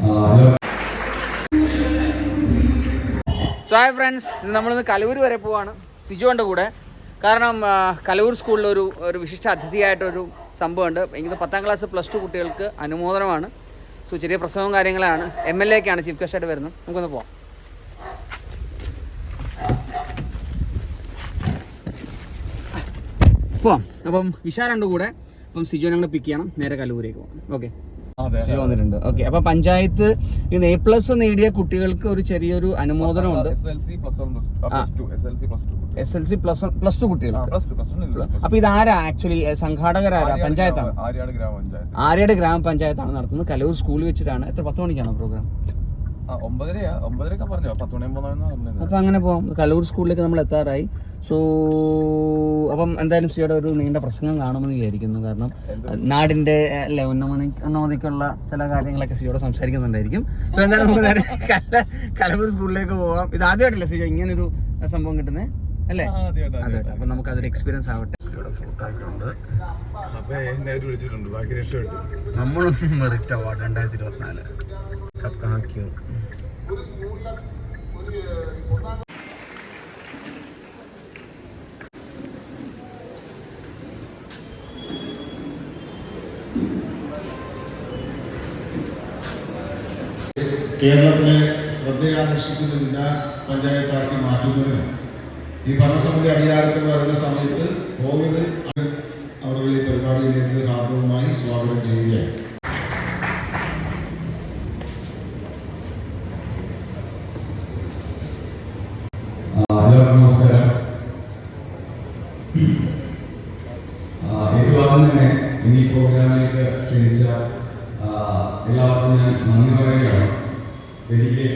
So hi friends, നമ്മളിന്ന് കലൂർ വരെ പോവാണ് സിജുവിൻ്റെ കൂടെ. കാരണം കലൂർ സ്കൂളിൽ ഒരു വിശിഷ്ട അതിഥിയായിട്ടൊരു സംഭവമുണ്ട്. എനിക്ക് 10ാം ക്ലാസ് +2 കുട്ടികൾക്ക് അനുമോദനമാണ്. സോ ചെറിയ പ്രസവവും കാര്യങ്ങളാണ്. MLA ക്കാണ് ചീഫ് ഗസ്റ്റായിട്ട് വരുന്നത്. നമുക്കൊന്ന് പോവാം. അപ്പം വിശാലുണ്ട് കൂടെ. അപ്പം സിജുവിനെ ഞങ്ങൾ പിക്ക് ചെയ്യണം, നേരെ കലൂരേക്ക് പോകാം. ഓക്കെ, വന്നിട്ടുണ്ട്. ഓക്കെ, അപ്പൊ പഞ്ചായത്ത് A+ നേടിയ കുട്ടികൾക്ക് ഒരു ചെറിയൊരു അനുമോദനമുണ്ട്. SLC +2 കുട്ടികൾക്ക്. അപ്പൊ ഇതാരാ ആക്ച്വലി സംഘാടകരാരാ? പഞ്ചായത്താണ്. ആര്യയുടെ ഗ്രാമപഞ്ചായത്താണ് നടത്തുന്നത്. കലൂർ സ്കൂളിൽ വെച്ചിട്ടാണ്. എത്ര 10 മണിക്കാണോ പ്രോഗ്രാം? 9:30 പറഞ്ഞു. 10:30 അപ്പൊ അങ്ങനെ പോവാം. കലൂർ സ്കൂളിലേക്ക് നമ്മൾ എത്താറായി. സോ അപ്പം എന്തായാലും സിയുടെ ഒരു നീണ്ട പ്രസംഗം കാണുമെന്ന് വിചാരിക്കുന്നു. കാരണം നാടിന്റെ അല്ലെ ഉന്നമതിക്കുള്ള ചില കാര്യങ്ങളൊക്കെ സിയോട് സംസാരിക്കുന്നുണ്ടായിരിക്കും. സോ എന്തായാലും നമുക്ക് നേരെ കലൂർ സ്കൂളിലേക്ക് പോവാം. ഇത് ആദ്യമായിട്ടല്ലേ സിയോ ഇങ്ങനൊരു സംഭവം കിട്ടുന്നത് അല്ലേ? അതെ. അപ്പൊ നമുക്ക് അതൊരു എക്സ്പീരിയൻസ് ആവട്ടെ. നമ്മളൊന്നും മെറിറ്റ് അവാർഡ് 2024 കേരളത്തിലെ ശ്രദ്ധയാകർഷിക്കുന്ന ജില്ലാ പഞ്ചായത്താക്കി മാറ്റുന്നതിന് ഈ ഭരണസമിതി അധികാരത്തിൽ വരുന്ന സമയത്ത് കോവിഡ് അവരുടെ ഈ പരിപാടിയിലേക്ക് ഹാർദവമായി സ്വാഗതം ചെയ്യുകയാണ്. എല്ലാവർക്കും നമസ്കാരം. ഏറ്റവും ആദ്യം തന്നെ ഇനി പ്രോഗ്രാമിലേക്ക് ക്ഷണിച്ച എല്ലാവർക്കും ഞാൻ നന്ദി പറയുകയാണ്. എനിക്ക്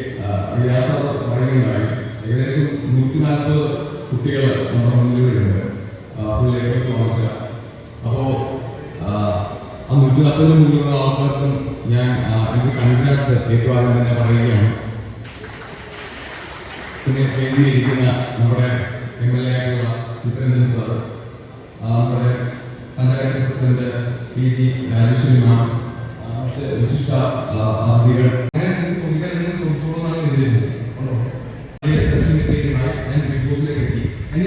റിയാസ പറയുകയുണ്ടായി, ഏകദേശം 140 കുട്ടികൾ നമ്മുടെ മുന്നിൽ വരുന്നുണ്ട് ഫുൾ A+ വാങ്ങിച്ച. അപ്പോൾ ആ 140 മുന്നിലുള്ള ആൾക്കാർക്കും ഞാൻ എനിക്ക് കൺഗ്രാറ്റ്സ് ഏറ്റവും ആദ്യം തന്നെ പറയുകയാണ്. പിന്നെ വേദിയിലിരിക്കുന്ന നമ്മുടെ MLA ആയിട്ടുള്ള ചിത്രരഞ്ജൻ സാർ, നമ്മുടെ പഞ്ചായത്ത് പ്രസിഡന്റ് PG രാജേശ്വരി മാം, വിശിഷ്ട അതിഥികൾ,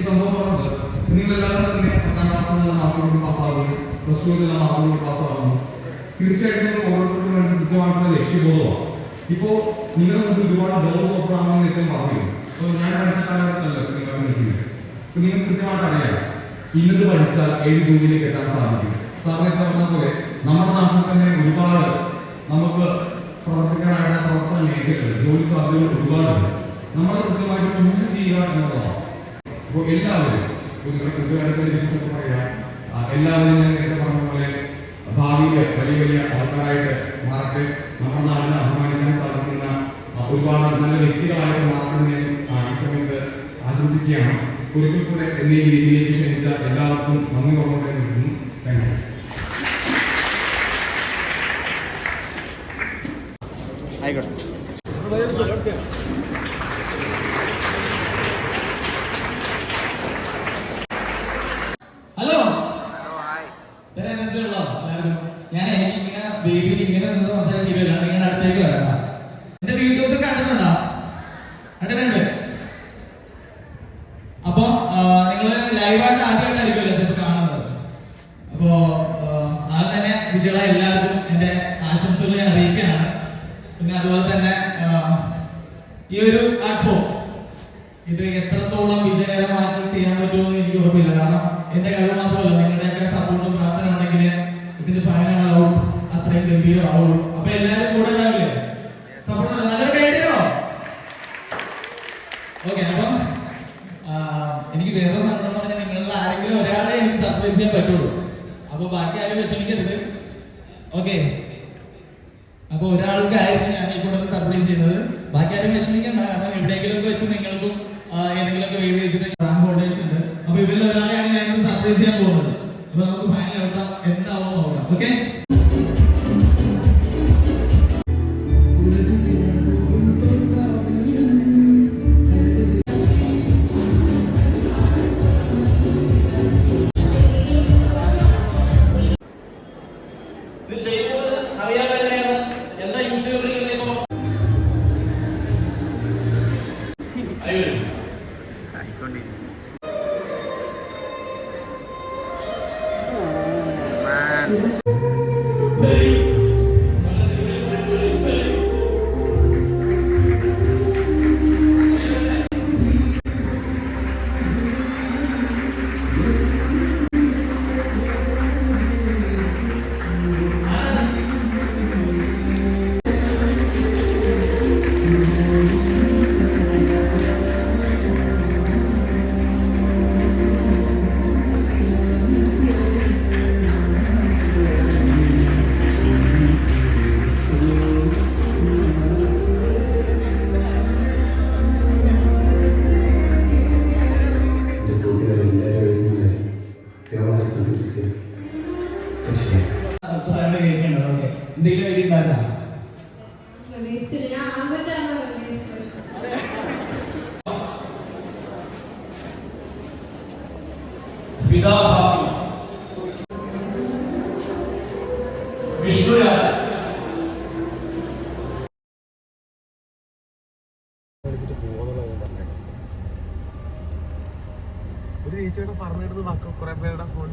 സംഭവം പറഞ്ഞത് നിങ്ങളെല്ലാവരും തന്നെ 10ാം ക്ലാസ്സിൽ നിന്ന് മാർക്കോട് പാസ്സാകുന്നു, +2 മാർക്കോട് പാസ്സാകുന്നു. തീർച്ചയായിട്ടും നിങ്ങൾ ഓരോരുത്തർക്കും വേണ്ടി കൃത്യമായിട്ടുള്ള ലക്ഷ്യബോധമാണ്. ഇപ്പോൾ നിങ്ങൾ നമുക്ക് ഒരുപാട് ഡോസ് ഓപ്പൺ ആണെന്ന് ഏറ്റവും പറഞ്ഞു. അപ്പോൾ ഞാൻ പഠിച്ച കാലഘട്ടമല്ല നിങ്ങൾ നിൽക്കുന്നത്. അപ്പോൾ നിങ്ങൾക്ക് കൃത്യമായിട്ട് അറിയാം ഇന്നത് പഠിച്ചാൽ ഏത് ജോലിയിലേക്ക് എത്താൻ സാധിക്കും. സാറിനെ പറഞ്ഞ പോലെ നമ്മുടെ നാട്ടിൽ തന്നെ ഒരുപാട് നമുക്ക് പ്രവർത്തിക്കാനായിട്ട് പ്രവർത്തന മേഖലകൾ, ജോലി സാധ്യതകൾ ഒരുപാടുണ്ട്. നമ്മൾ കൃത്യമായിട്ട് ചൂസ് ചെയ്യുക എന്നുള്ളതാണ്. അപ്പോൾ എല്ലാവരും നിങ്ങളുടെ കൂട്ടുകാരുടെ വിശേഷത്തിൽ പറയാം, എല്ലാവരും ഞാൻ നേരത്തെ പറഞ്ഞ പോലെ ഭാവിയിൽ വലിയ വലിയ ആൾക്കാരായിട്ട് മാറട്ടെ. നമ്മുടെ നാടിനെ അഭിമാനിക്കാൻ സാധിക്കുന്ന ഒരുപാട് നല്ല വ്യക്തികളായിട്ട് മാറണമെന്ന് ഞാൻ ഈ സമയത്ത് ആശംസിക്കുകയാണ്. ഒരിക്കൽ കൂടെ എന്നീ രീതിയിലേക്ക് ക്ഷണിച്ച എല്ലാവർക്കും നന്ദി പറഞ്ഞുകൊണ്ട് നിൽക്കുന്നു. Thank you. ആയിക്കോട്ടെ. ഹലോ, ഞാൻ എനിക്കിങ്ങനെ വേദിയിൽ ഇങ്ങനെ നിന്ന് സംസാരിച്ച ശരിയല്ല. നിങ്ങളുടെ അടുത്തേക്ക് വരണം. എന്റെ വീഡിയോസ് ഒക്കെ കണ്ടിട്ടുണ്ടോ? കണ്ടിട്ടുണ്ട്. അപ്പൊ നിങ്ങള് ലൈവായിട്ട് ആദ്യമായിട്ടായിരിക്കുമല്ലോ ചിലപ്പോൾ കാണുന്നത്. അപ്പോ ആദ്യം തന്നെ വിജയ എല്ലാവർക്കും എന്റെ ആശംസകൾ ഞാൻ അറിയിക്കുകയാണ്. പിന്നെ അതുപോലെ തന്നെ ഈ ഒരു പ്ലാറ്റ്ഫോം ഇത് എത്രത്തോളം വിജയകരമാക്കി ചെയ്യാൻ പറ്റുമെന്ന് എനിക്ക് ഉറപ്പില്ല. കാരണം എന്റെ കഴിവ് മാത്രമല്ല, നിങ്ങളുടെയൊക്കെ സപ്പോർട്ടും പ്രാർത്ഥന ഉണ്ടെങ്കിൽ ഇതിന്റെ ഫൈനൽ ഔട്ട് അത്രയും ഗംഭീരമാവുള്ളൂ. അപ്പൊ എല്ലാവരും കൂടെ ഉണ്ടാവില്ലേ? സപ്പോർട്ട് നല്ലൊരു കേട്ടോ. ഓക്കെ, അപ്പം എനിക്ക് വേറെ സങ്കടം എന്ന് പറഞ്ഞാൽ നിങ്ങളിൽ ആരെങ്കിലും ഒരാളെ എനിക്ക് സർപ്രൈസ് ചെയ്യാൻ പറ്റുള്ളൂ. അപ്പൊ ബാക്കി ആരും വിഷമിക്കരുത്. ഓക്കെ, അപ്പൊ ഒരാൾക്കായിരിക്കും ഞാൻ ഈ കൂടെ സർപ്രൈസ് ചെയ്യുന്നത്. ബാക്കി ആരും വിഷമിക്കണ്ട. കാരണം എവിടെയെങ്കിലും വെച്ച് നിങ്ങൾക്കും ഏതെങ്കിലുമൊക്കെ വേദി വെച്ചിട്ട് റാങ്ക് ഹോൾഡേഴ്സ് ഉണ്ട്. അപ്പൊ ഇവരിൽ ഒരാളെയാണ് ഞാൻ സർപ്രൈസ് ചെയ്യാൻ പോകുന്നത്. അപ്പൊ നമുക്ക് ഫൈനൽ ഔട്ട് എന്താവോ നോക്കാം. ഓക്കെ, ഇത് ചെയ്യുന്നത് അറിയാൻ എന്താ യൂസ് ചെയ്തിരിക്കുന്നത്? ഉണ്ടായിരുന്നോ? ഫിദാ ഫാത്തിമ, വിഷ്ണുരാജ്, ഒരു ചേച്ചിയോട് പറഞ്ഞിരുന്നു മക്കൾ കുറെ പേരുടെ ഫോൺ